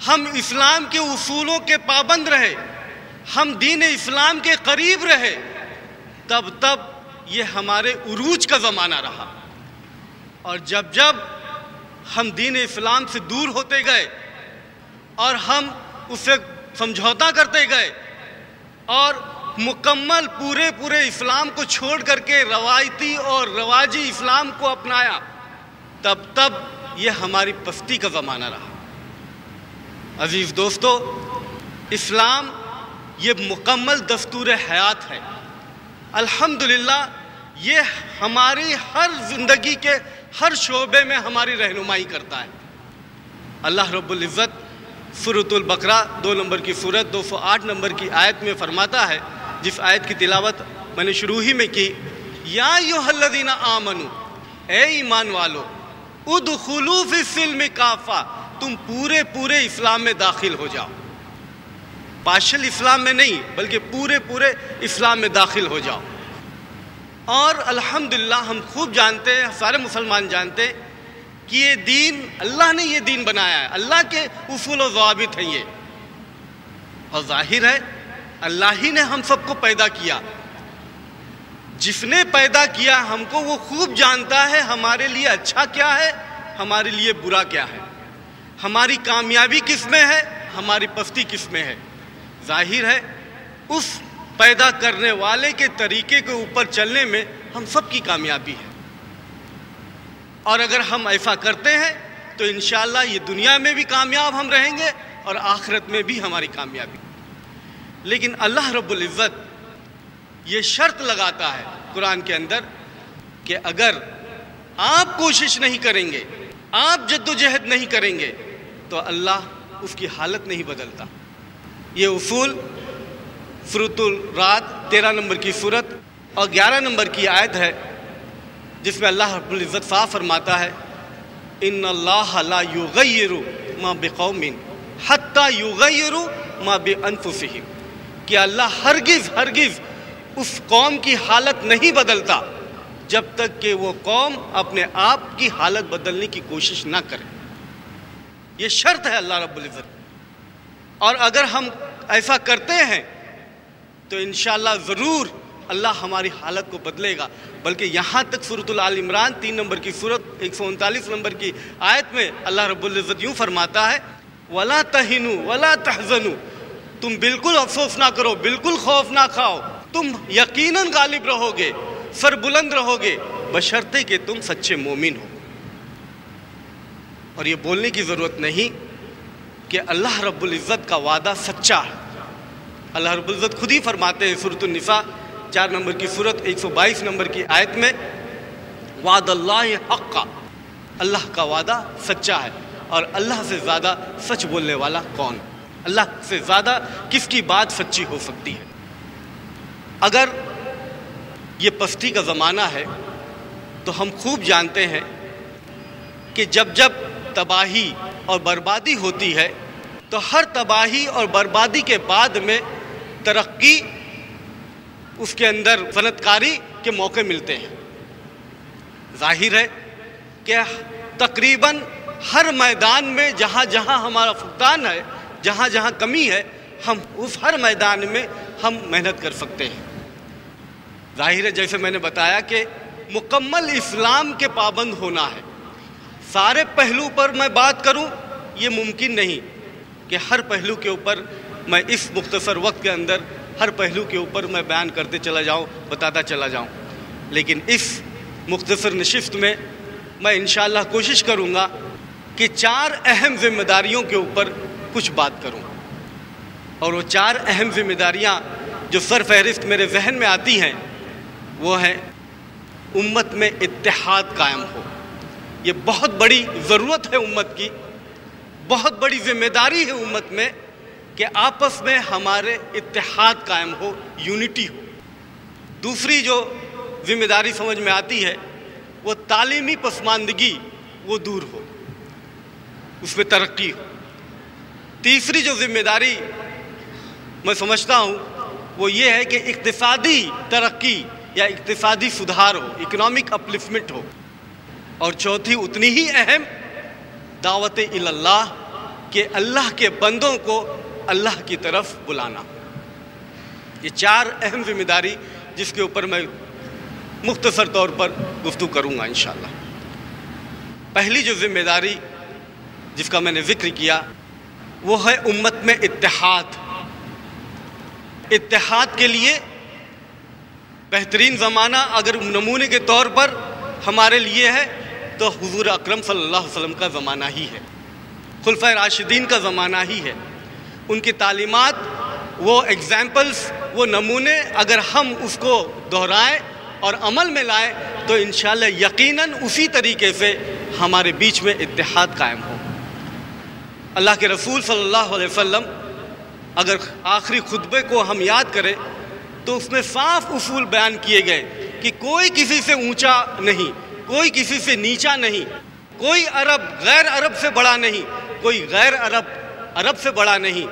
ہم اسلام کے اصولوں کے پابند رہے، ہم دین اسلام کے قریب رہے، تب یہ ہمارے عروج کا زمانہ رہا۔ اور جب ہم دین اسلام سے دور ہوتے گئے اور ہم اس سے سمجھوتا کرتے گئے اور مکمل پورے اسلام کو چھوڑ کر کے روایتی اور رواجی اسلام کو اپنایا، تب یہ ہماری پستی کا زمانہ رہا۔ عزیز دوستو، اسلام یہ مکمل دستور حیات ہے۔ الحمدللہ یہ ہماری ہر زندگی کے ہر شعبے میں ہماری رہنمائی کرتا ہے۔ اللہ رب العزت سورۃ البقرہ 2 نمبر کی سورت 208 نمبر کی آیت میں فرماتا ہے، جس آیت کی تلاوت میں نے شروع ہی میں کی، یا ایھا الذین آمنو، اے ایمان والو، ادخلوا فی السلم کافہ، تم پورے اسلام میں داخل ہو جاؤ، پارشل اسلام میں نہیں بلکہ پورے اسلام میں داخل ہو جاؤ۔ اور الحمدللہ ہم خوب جانتے ہیں، سارے مسلمان جانتے ہیں کہ یہ دین اللہ نے یہ دین بنایا ہے، اللہ کے اصول و ضوابط ہیں یہ، اور ظاہر ہے اللہ ہی نے ہم سب کو پیدا کیا۔ جس نے پیدا کیا ہم کو وہ خوب جانتا ہے ہمارے لیے اچھا کیا ہے، ہمارے لیے برا کیا ہے، ہماری کامیابی کس میں ہے، ہماری پستی کس میں ہے۔ ظاہر ہے اس پیدا کرنے والے کے طریقے کے اوپر چلنے میں ہم سب کی کامیابی ہے، اور اگر ہم ایسا کرتے ہیں تو انشاءاللہ یہ دنیا میں بھی کامیاب ہم رہیں گے اور آخرت میں بھی ہماری کامیابی۔ لیکن اللہ رب العزت یہ شرط لگاتا ہے قرآن کے اندر کہ اگر آپ کوشش نہیں کریں گے، آپ جد و جہد نہیں کریں گے تو اللہ اس کی حالت نہیں بدلتا۔ یہ اصول سورۃ الرعد 13 نمبر کی سورت اور 11 نمبر کی آیت ہے، جس میں اللہ رب العزت صاف فرماتا ہے، ان اللہ لا یغیر ما بقوم حتی یغیروا ما بانفسہم، کہ اللہ ہرگز اس قوم کی حالت نہیں بدلتا جب تک کہ وہ قوم اپنے آپ کی حالت بدلنے کی کوشش نہ کرے۔ یہ شرط ہے اللہ رب العزت، اور اگر ہم ایسا کرتے ہیں تو انشاءاللہ ضرور اللہ ہماری حالت کو بدلے گا۔ بلکہ یہاں تک سورۃ آل عمران 3 نمبر کی سورت 139 نمبر کی آیت میں اللہ رب العزت یوں فرماتا ہے، وَلَا تَهِنُوا وَلَا تَحْزَنُوا، تم بالکل افسوس نہ کرو، بالکل خوف نہ کھاؤ، تم یقیناً غالب رہو گے، سر بلند رہو گے، بشرطے کہ تم سچے مومن ہو۔ اور یہ بولنے کی ضرورت نہیں کہ اللہ رب العزت کا وعدہ سچا ہے۔ اللہ رب العزت خود ہی فرماتے ہیں سورۃ النساء 4 نمبر کی سورت 122 نمبر کی آیت میں، وعد اللہ حقا، اللہ کا وعدہ سچا ہے، اور اللہ سے زیادہ سچ بولنے والا کون؟ اللہ سے زیادہ کس کی بات سچی ہو سکتی ہے؟ اگر یہ پستی کا زمانہ ہے تو ہم خوب جانتے ہیں کہ جب تباہی اور بربادی ہوتی ہے تو ہر تباہی اور بربادی کے بعد میں ترقی، اس کے اندر صنعت کاری کے موقع ملتے ہیں۔ ظاہر ہے کہ تقریباً ہر میدان میں جہاں ہمارا فقدان ہے، جہاں کمی ہے، ہم اس ہر میدان میں ہم محنت کر سکتے ہیں۔ ظاہر ہے جیسے میں نے بتایا کہ مکمل اسلام کے پابند ہونا ہے۔ سارے پہلو پر میں بات کروں یہ ممکن نہیں کہ ہر پہلو کے اوپر میں اس مختصر وقت کے اندر ہر پہلو کے اوپر میں بیان کرتے چلا جاؤں، بتاتا چلا جاؤں، لیکن اس مختصر نشست میں میں انشاءاللہ کوشش کروں گا کہ 4 اہم ذمہ داریوں کے اوپر کچھ بات کروں، اور وہ 4 اہم ذمہ داریاں جو سر فہرست میرے ذہن میں آتی ہیں وہ ہے امت میں اتحاد قائم ہو۔ یہ بہت بڑی ضرورت ہے امت کی، بہت بڑی ذمہ داری ہے امت میں کہ آپس میں ہمارے اتحاد قائم ہو، یونٹی ہو۔ دوسری جو ذمہ داری سمجھ میں آتی ہے وہ تعلیمی پسماندگی وہ دور ہو، اس میں ترقی ہو۔ تیسری جو ذمہ داری میں سمجھتا ہوں وہ یہ ہے کہ اقتصادی ترقی یا اقتصادی سدھار ہو، اکنامک اپلفمنٹ ہو۔ اور چوتھی اتنی ہی اہم، دعوت اللہ کہ اللہ کے بندوں کو اللہ کی طرف بلانا۔ یہ 4 اہم ذمہ داری جس کے اوپر میں مختصر طور پر گفتگو کروں گا انشاءاللہ۔ پہلی جو ذمہ داری جس کا میں نے ذکر کیا وہ ہے امت میں اتحاد۔ اتحاد کے لیے بہترین زمانہ اگر نمونے کے طور پر ہمارے لیے ہے تو حضور اکرم صلی اللہ علیہ وسلم کا زمانہ ہی ہے، خلفائے راشدین کا زمانہ ہی ہے۔ ان کی تعلیمات، وہ ایگزامپلز، وہ نمونے اگر ہم اس کو دہرائیں اور عمل میں لائیں تو انشاءاللہ یقیناً اسی طریقے سے ہمارے بیچ میں اتحاد قائم ہو۔ اللہ کے رسول صلی اللہ علیہ وسلم اگر آخری خطبے کو ہم یاد کریں تو اس میں صاف اصول بیان کیے گئے کہ کوئی کسی سے اونچا نہیں، کوئی کسی سے نیچا نہیں، کوئی عرب غیر عرب سے بڑا نہیں، کوئی غیر عرب عرب سے بڑا نہیں،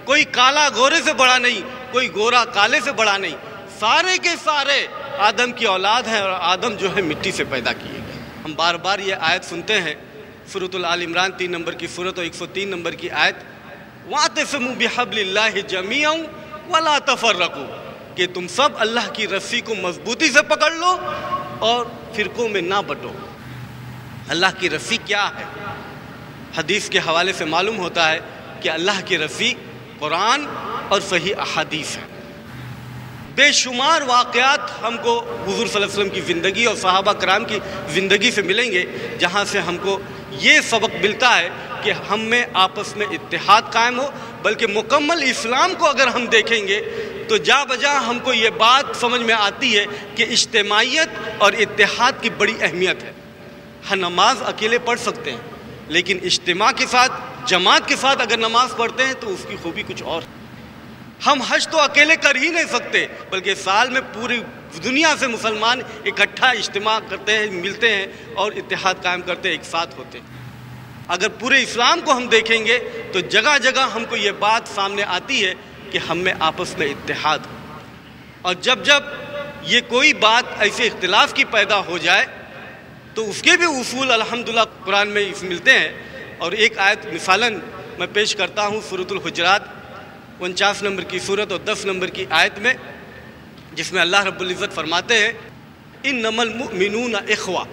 کوئی کالا گورے سے بڑا نہیں، کوئی گورا کالے سے بڑا نہیں، سارے کے سارے آدم کی اولاد ہیں اور آدم جو ہے مٹی سے پیدا کیے گئے۔ ہم بار بار یہ آیت سنتے ہیں، سورۃ آل عمران 3 نمبر کی سورت اور 103 نمبر کی آیت، وَاعْتَصِمُوا بِحَبْلِ اللَّهِ جَمِيعًا وَلَا تَفَرَّقُوا، کہ تم سب اللہ کی رسی کو مضبوطی سے پکڑ لو اور فرقوں میں نہ بٹو۔ اللہ کی رسی کیا ہے؟ حدیث کے حوالے سے معلوم ہوتا ہے کہ اللہ کی رسی قرآن اور صحیح احادیث ہے۔ بے شمار واقعات ہم کو حضور صلی اللہ علیہ وسلم کی زندگی اور صحابہ کرام کی زندگی سے ملیں گے جہاں سے ہم کو یہ سبق ملتا ہے کہ ہم میں آپس میں اتحاد قائم ہو، بلکہ مکمل اسلام کو اگر ہم دیکھیں گے تو جا بجا ہم کو یہ بات سمجھ میں آتی ہے کہ اجتماعیت اور اتحاد کی بڑی اہمیت ہے۔ ہم نماز اکیلے پڑھ سکتے ہیں لیکن اجتماع کے ساتھ، جماعت کے ساتھ اگر نماز پڑھتے ہیں تو اس کی خوبی کچھ اور ہے۔ ہم حج تو اکیلے کر ہی نہیں سکتے بلکہ سال میں پوری دنیا سے مسلمان اکٹھا اجتماع کرتے ہیں، ملتے ہیں اور اتحاد قائم کرتے ہیں، ایک ساتھ ہوتے ہیں۔ اگر پورے اسلام کو ہم دیکھیں گے تو جگہ جگہ ہم کو یہ بات سامنے آتی ہے کہ ہم میں آپس میں اتحاد ہو، اور جب جب یہ کوئی بات ایسے اختلاف کی پیدا ہو جائے تو اس کے بھی اصول الحمدللہ قرآن میں ملتے ہیں۔ اور ایک آیت مثالاً میں پیش کرتا ہوں سورۃ الحجرات 49 نمبر کی سورت اور 10 نمبر کی آیت میں، جس میں اللہ رب العزت فرماتے ہیں انما المؤمنون اخوہ،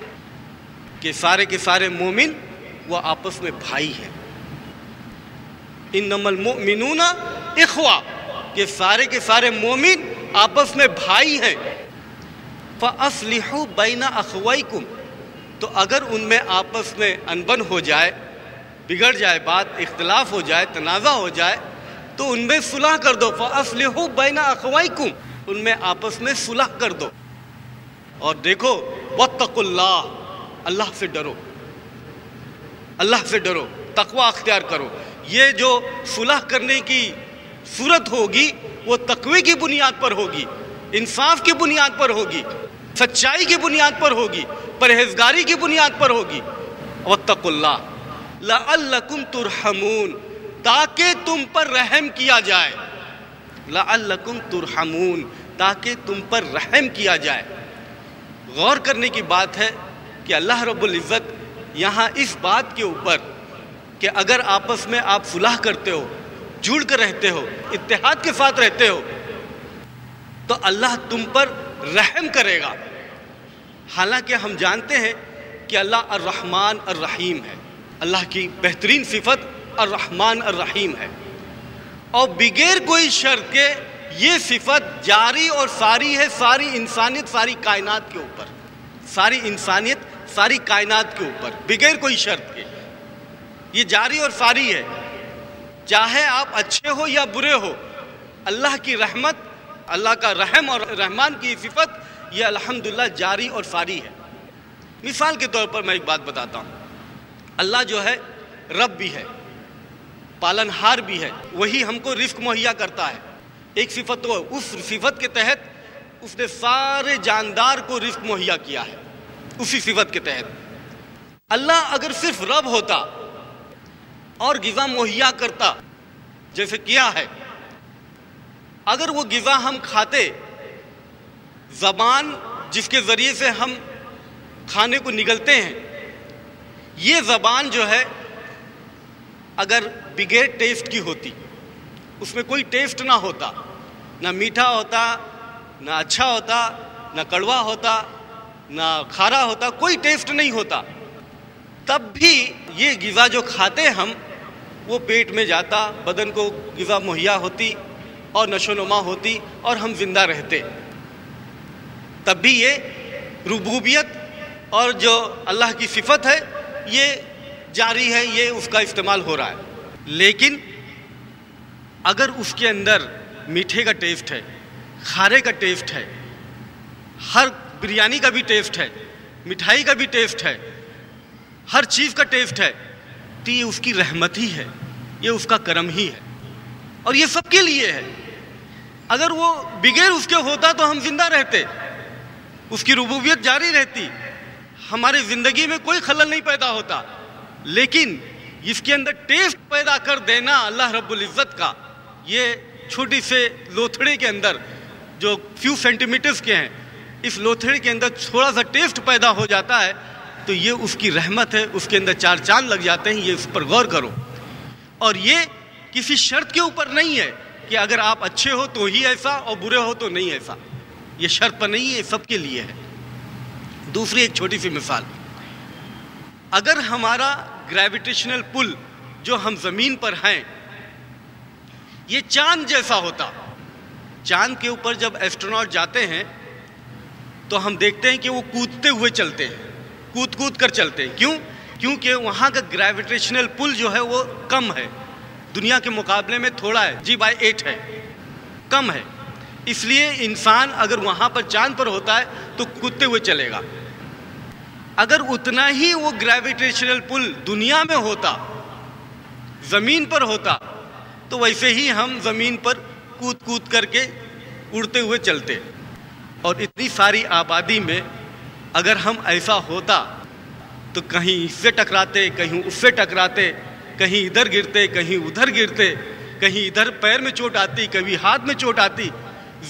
کہ سارے کے سارے مومن وہ آپس میں بھائی ہیں۔ انما المؤمنون اخوہ، کہ سارے کے سارے مومن آپس میں بھائی ہیں۔ فَأَصْلِحُوا بَيْنَ أَخْوَيْكُمْ، تو اگر ان میں آپس میں انبن ہو جائے، بگڑ جائے بات، اختلاف ہو جائے، تنازع ہو جائے تو ان میں صلح کر دو۔ فَأَصْلِحُوا بَيْنَ أَخْوَيْكُمْ، ان میں آپس میں صلح کر دو۔ اور دیکھو وَاتَّقُوا اللَّهَ، اللہ سے ڈرو، اللہ سے ڈرو، تقوی اختیار کرو۔ یہ جو صلح کرنے کی صورت ہوگی وہ تقوی کی بنیاد پر ہوگی، انصاف کی بنیاد پر ہوگی، سچائی کی بنیاد پر ہوگی، پرہیزگاری کی بنیاد پر ہوگی۔ وَاتَّقُوا اللَّهَ لَعَلَّكُمْ تُرْحَمُونَ، تاکہ تم پر رحم کیا جائے۔ لَعَلَّكُمْ تُرْحَمُونَ، تاکہ تم پر رحم کیا جائے۔ غور کرنے کی بات ہے کہ اللہ رب العزت یہاں اس بات کے اوپر کہ اگر آپس میں آپ صلح کرتے ہو، جڑ کر رہتے ہو، اتحاد کے ساتھ رہتے ہو تو اللہ تم پر رحم کرے گا۔ حالانکہ ہم جانتے ہیں کہ اللہ الرحمن الرحیم ہے، اللہ کی بہترین صفت الرحمن الرحیم ہے، اور بغیر کوئی شرط کے یہ صفت جاری اور ساری ہے ساری انسانیت، ساری کائنات کے اوپر، ساری انسانیت، ساری کائنات کے اوپر، بغیر کوئی شرط کے یہ جاری اور ساری ہے۔ چاہے آپ اچھے ہو یا برے ہو، اللہ کی رحمت، اللہ کا رحم اور رحمان کی صفت یہ الحمدللہ جاری اور ساری ہے۔ مثال کے طور پر میں ایک بات بتاتا ہوں، اللہ جو ہے رب بھی ہے، پالنہار بھی ہے، وہی ہم کو رزق مہیا کرتا ہے۔ ایک صفت تو اس صفت کے تحت اس نے سارے جاندار کو رزق مہیا کیا ہے، اسی صفت کے تحت۔ اللہ اگر صرف رب ہوتا اور غذا مہیا کرتا جیسے کیا ہے، اگر وہ غذا ہم کھاتے، زبان جس کے ذریعے سے ہم کھانے کو نگلتے ہیں، یہ زبان جو ہے اگر بغیر ٹیسٹ کی ہوتی، اس میں کوئی ٹیسٹ نہ ہوتا، نہ میٹھا ہوتا، نہ اچھا ہوتا، نہ کڑوا ہوتا، نہ کھارا ہوتا، کوئی ٹیسٹ نہیں ہوتا، تب بھی یہ غذا جو کھاتے ہم وہ پیٹ میں جاتا، بدن کو غذا مہیا ہوتی اور نشو و نما ہوتی اور ہم زندہ رہتے، تب بھی یہ ربوبیت اور جو اللہ کی صفت ہے یہ جاری ہے، یہ اس کا استعمال ہو رہا ہے۔ لیکن اگر اس کے اندر میٹھے کا ٹیسٹ ہے، کھارے کا ٹیسٹ ہے، ہر بریانی کا بھی ٹیسٹ ہے، مٹھائی کا بھی ٹیسٹ ہے، ہر چیز کا ٹیسٹ ہے، تو یہ اس کی رحمت ہی ہے، یہ اس کا کرم ہی ہے، اور یہ سب کے لیے ہے۔ اگر وہ بغیر اس کے ہوتا تو ہم زندہ رہتے، اس کی ربوبیت جاری رہتی، ہماری زندگی میں کوئی خلل نہیں پیدا ہوتا، لیکن اس کے اندر ٹیسٹ پیدا کر دینا اللہ رب العزت کا، یہ چھوٹی سے لوتھڑے کے اندر جو فیو سینٹی میٹرز کے ہیں، اس لوتھڑے کے اندر تھوڑا سا ٹیسٹ پیدا ہو جاتا ہے تو یہ اس کی رحمت ہے، اس کے اندر 4 چاند لگ جاتے ہیں، یہ اس پر غور کرو۔ اور یہ کسی شرط کے اوپر نہیں ہے کہ اگر آپ اچھے ہو تو ہی ایسا اور برے ہو تو نہیں ایسا، یہ شرط پر نہیں ہے، یہ سب کے لیے ہے۔ دوسری ایک چھوٹی سی مثال، اگر ہمارا گریویٹیشنل پل جو ہم زمین پر ہیں یہ چاند جیسا ہوتا، چاند کے اوپر جب ایسٹروناٹ جاتے ہیں تو ہم دیکھتے ہیں کہ وہ کودتے ہوئے چلتے ہیں، کود کر چلتے ہیں، کیوں؟ کیونکہ وہاں کا گریویٹیشنل پل جو ہے وہ کم ہے، دنیا کے مقابلے میں تھوڑا ہے، G/8 ہے، کم ہے، اس لیے انسان اگر وہاں پر چاند پر ہوتا ہے تو کودتے ہوئے چلے گا۔ اگر اتنا ہی وہ گریویٹیشنل پل دنیا میں ہوتا، زمین پر ہوتا، تو ویسے ہی ہم زمین پر کود کر کے اڑتے ہوئے چلتے، اور اتنی ساری آبادی میں اگر ہم ایسا ہوتا تو کہیں اس سے ٹکراتے، کہیں اس سے ٹکراتے، کہیں ادھر گرتے، کہیں ادھر گرتے، کہیں ادھر پیر میں چوٹ آتی، کبھی ہاتھ میں چوٹ آتی،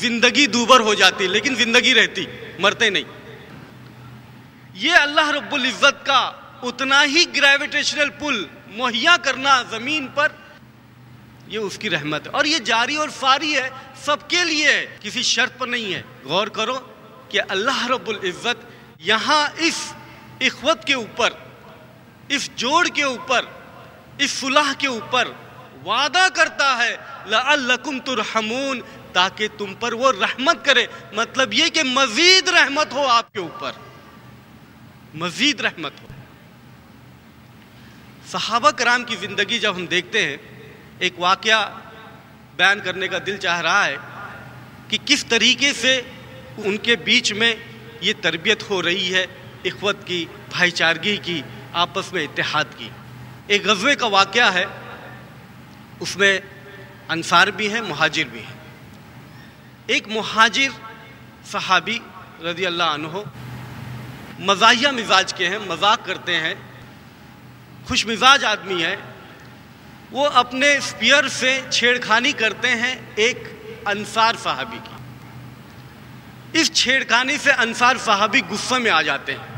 زندگی دوبر ہو جاتی، لیکن زندگی رہتی، مرتے نہیں۔ یہ اللہ رب العزت کا اتنا ہی گریویٹیشنل پل مہیا کرنا زمین پر، یہ اس کی رحمت ہے، اور یہ جاری اور ساری ہے، سب کے لیے ہے، کسی شرط پر نہیں ہے۔ غور کرو کہ اللہ رب العزت یہاں اس اخوت کے اوپر، اس جوڑ کے اوپر، اس صلح کے اوپر وعدہ کرتا ہے لعلکم ترحمون، تاکہ تم پر وہ رحمت کرے، مطلب یہ کہ مزید رحمت ہو آپ کے اوپر، مزید رحمت ہو۔ صحابہ کرام کی زندگی جب ہم دیکھتے ہیں، ایک واقعہ بیان کرنے کا دل چاہ رہا ہے کہ کس طریقے سے ان کے بیچ میں یہ تربیت ہو رہی ہے، اخوت کی، بھائی چارگی کی، آپس میں اتحاد کی۔ ایک غزوے کا واقعہ ہے، اس میں انصار بھی ہیں، مہاجر بھی ہیں۔ ایک مہاجر صحابی رضی اللہ عنہ مزاحیہ مزاج کے ہیں، مذاق کرتے ہیں، خوش مزاج آدمی ہے، وہ اپنے اسپیئر سے چھیڑخانی کرتے ہیں ایک انصار صحابی کی۔ اس چھیڑخانی سے انصار صحابی غصے میں آ جاتے ہیں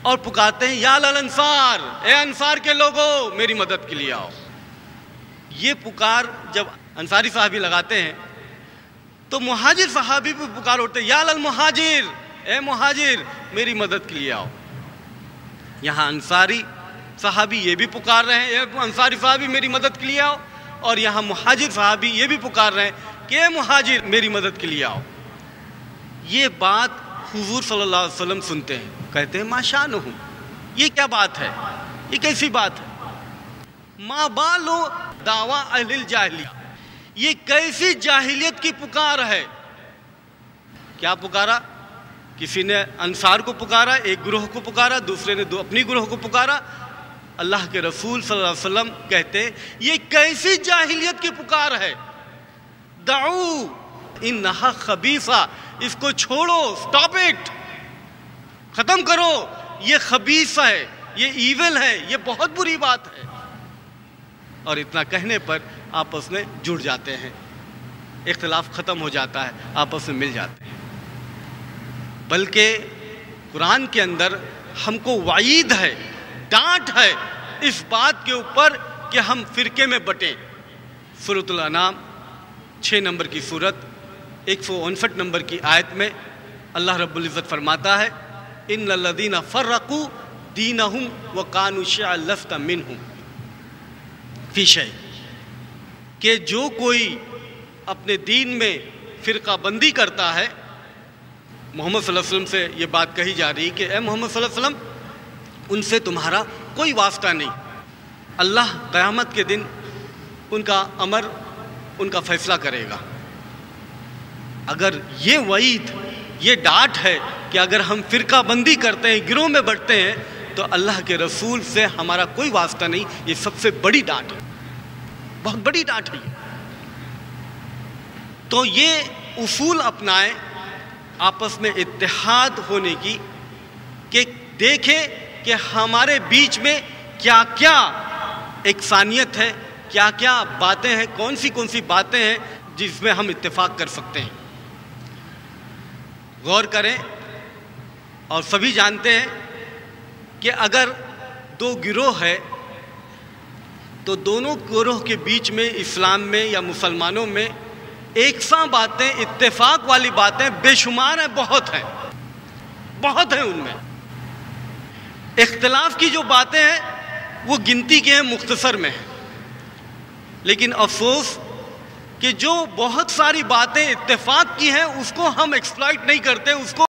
اور پکارتے ہیں یا للانصار، اے انصار کے لوگوں میری مدد کے لیے آؤ۔ یہ پکار جب انصاری صحابی لگاتے ہیں تو مہاجر صحابی بھی پکار اٹھتے ہیں یا للمہاجر، اے مہاجر میری مدد کے لیے آؤ۔ یہاں انصاری صحابی یہ بھی پکار رہے ہیں اے انصاری صحابی میری مدد کے لیے آؤ، اور یہاں مہاجر صحابی یہ بھی پکار رہے ہیں کہ اے مہاجر میری مدد کے لیے آؤ۔ یہ بات حضور صلی اللہ علیہ وسلم سنتے ہیں، کہتے ہیں ما شانہ، یہ کیا بات ہے، یہ کیسی بات ہے، ما بالو دعویٰ اہل الجاہلیہ، یہ کیسی جاہلیت کی پکار ہے۔ کیا پکارا؟ کسی نے انصار کو پکارا، ایک گروہ کو پکارا، دوسرے نے اپنی گروہ کو پکارا۔ اللہ کے رسول صلی اللہ علیہ وسلم کہتے ہیں یہ کیسی جاہلیت کی پکار ہے، دعو انہا خبیثہ، اس کو چھوڑو، سٹاپ اٹ، ختم کرو، یہ خبیث ہے، یہ ایول ہے، یہ بہت بری بات ہے۔ اور اتنا کہنے پر آپس میں جڑ جاتے ہیں، اختلاف ختم ہو جاتا ہے، آپس میں مل جاتے ہیں۔ بلکہ قرآن کے اندر ہم کو وعید ہے، ڈانٹ ہے اس بات کے اوپر کہ ہم فرقے میں بٹیں۔ سورۃ الانعام 6 نمبر کی سورت 159 نمبر کی آیت میں اللہ رب العزت فرماتا ہے ان الذین فرقوا دینہم وکانوا شیعا لست منہم فی شیء، کہ جو کوئی اپنے دین میں فرقہ بندی کرتا ہے، محمد صلی اللہ علیہ وسلم سے یہ بات کہی جا رہی کہ اے محمد صلی اللہ علیہ وسلم ان سے تمہارا کوئی واسطہ نہیں، اللہ قیامت کے دن ان کا امر، ان کا فیصلہ کرے گا۔ اگر یہ وعید، یہ ڈانٹ ہے کہ اگر ہم فرقہ بندی کرتے ہیں، گروہ میں بٹتے ہیں، تو اللہ کے رسول سے ہمارا کوئی واسطہ نہیں، یہ سب سے بڑی ڈانٹ ہے، بہت بڑی ڈانٹ ہے۔ تو یہ اصول اپنائیں آپس میں اتحاد ہونے کی، کہ دیکھیں کہ ہمارے بیچ میں کیا کیا یکسانیت ہے، کیا کیا باتیں ہیں، کون سی باتیں ہیں جس میں ہم اتفاق کر سکتے ہیں۔ غور کریں، اور سبھی جانتے ہیں کہ اگر 2 گروہ ہے تو دونوں گروہ کے بیچ میں اسلام میں یا مسلمانوں میں یکساں باتیں، اتفاق والی باتیں بے شمار ہیں، بہت ہیں ان میں۔ اختلاف کی جو باتیں ہیں وہ گنتی کے ہیں، مختصر میں ہیں، لیکن افسوس کہ جو بہت ساری باتیں اتفاق کی ہیں اس کو ہم ایکسپلائٹ نہیں کرتے، اس کو